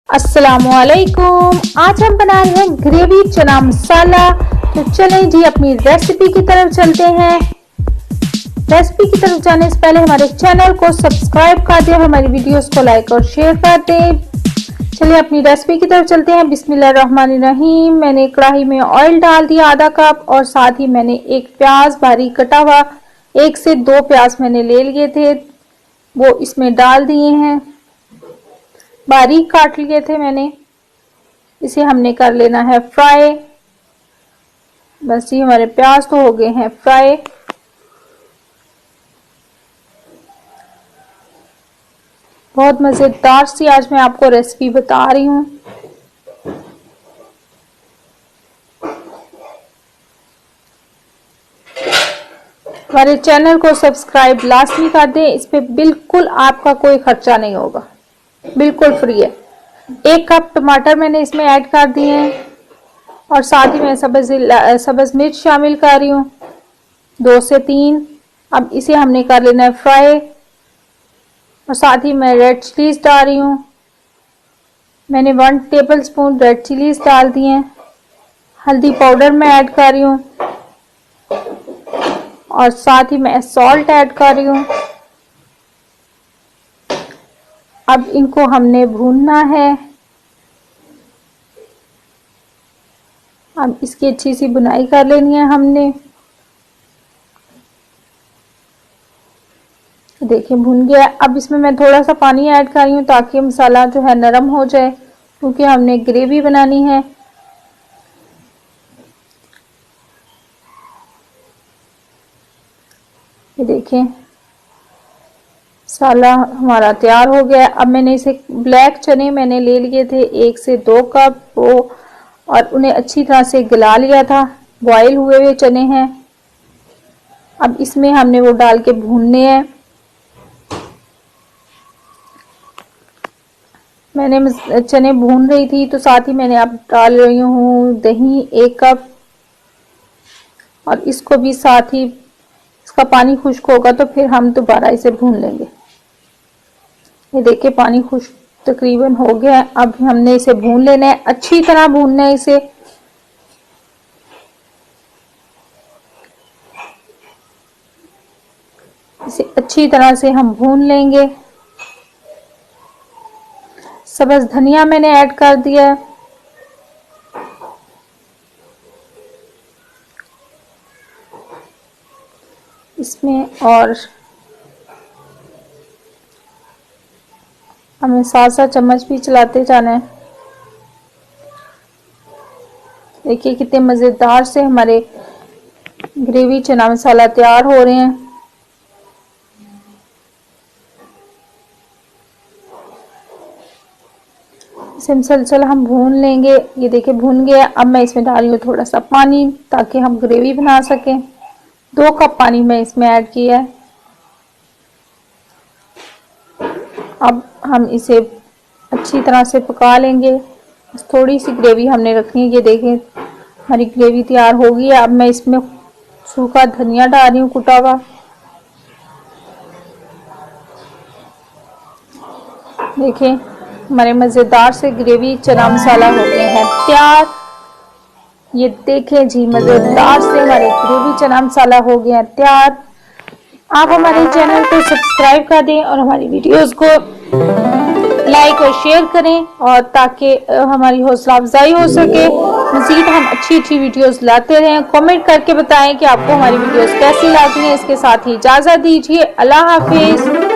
अस्सलामुअलैकुम। आज हम बना रहे हैं ग्रेवी चना मसाला। तो चलें जी अपनी रेसिपी की तरफ चलते हैं। रेसिपी की तरफ जाने से पहले हमारे चैनल को सब्सक्राइब कर दें, हमारी वीडियोस को लाइक और शेयर कर दें। चलिए अपनी रेसिपी की तरफ चलते हैं। बिस्मिल्लाहिर्रहमानिर्रहीम। मैंने कढ़ाई में ऑयल डाल दिया आधा कप, और साथ ही मैंने एक प्याज बारीक कटा हुआ 1 से 2 प्याज मैंने ले लिए थे, वो इसमें डाल दिए हैं। बारीक काट लिए थे मैंने। इसे हमने कर लेना है फ्राई। बस ये हमारे प्याज तो हो गए हैं फ्राई। बहुत मजेदार सी आज मैं आपको रेसिपी बता रही हूँ। हमारे चैनल को सब्सक्राइब लाजमी कर दें। इस पे बिल्कुल आपका कोई खर्चा नहीं होगा, बिल्कुल फ्री है। 1 कप टमाटर मैंने इसमें ऐड कर दिए हैं, और साथ ही मैं सब्ज मिर्च शामिल कर रही हूँ 2 से 3। अब इसे हमने कर लेना है फ्राई, और साथ ही मैं रेड चिलीज डाल रही हूँ। मैंने 1 टेबलस्पून रेड चिलीज डाल दिए हैं। हल्दी पाउडर मैं ऐड कर रही हूँ, और साथ ही मैं सॉल्ट ऐड कर रही हूँ। अब इनको हमने भूनना है। अब इसकी अच्छी सी भुनाई कर लेनी है हमने। देखिए भुन गया। अब इसमें मैं थोड़ा सा पानी ऐड कर रही हूँ ताकि मसाला जो है नरम हो जाए, क्योंकि हमने ग्रेवी बनानी है। ये देखें मसाला हमारा तैयार हो गया। अब मैंने इसे ब्लैक चने मैंने ले लिए थे 1 से 2 कप वो, और उन्हें अच्छी तरह से गला लिया था। बॉयल हुए हुए चने हैं। अब इसमें हमने वो डाल के भूनने हैं। मैंने चने भून रही थी तो साथ ही मैंने अब डाल रही हूँ दही 1 कप, और इसको भी साथ ही इसका पानी खुश्क होगा तो फिर हम दोबारा इसे भून लेंगे। ये देखिए पानी खुश्क तकरीबन हो गया है। अब हमने इसे भून लेना है, अच्छी तरह भूनना है इसे। इसे अच्छी तरह से हम भून लेंगे। सब्ज धनिया मैंने ऐड कर दिया है। इसमें और हमें साथ चम्मच भी चलाते जाना है। देखिए कितने मजेदार से हमारे ग्रेवी चना मसाला तैयार हो रहे हैं। इसे मुसलसल हम भून लेंगे। ये देखिए भून गया। अब मैं इसमें डाल रही हूँ थोड़ा सा पानी ताकि हम ग्रेवी बना सकें। 2 कप पानी मैं इसमें ऐड किया है। अब हम इसे अच्छी तरह से पका लेंगे। थोड़ी सी ग्रेवी हमने रखनी है। ये देखें हमारी ग्रेवी तैयार हो गई है। अब मैं इसमें सूखा धनिया डाल रही हूँ कुटा हुआ। देखिए हमारे मजेदार से ग्रेवी चना मसाला हो गए हैं तैयार। ये देखें जी मजेदार से हमारे ग्रेवी चना मसाला हो गया तैयार। आप हमारे चैनल को सब्सक्राइब कर दें और हमारी वीडियोस को लाइक और शेयर करें, और ताकि हमारी हौसला अफजाई हो सके। मजीद हम अच्छी वीडियोस लाते रहें। कमेंट करके बताएं कि आपको हमारी वीडियोस कैसी लगी हैं। इसके साथ ही इजाजत दीजिए। अल्लाह हाफिज।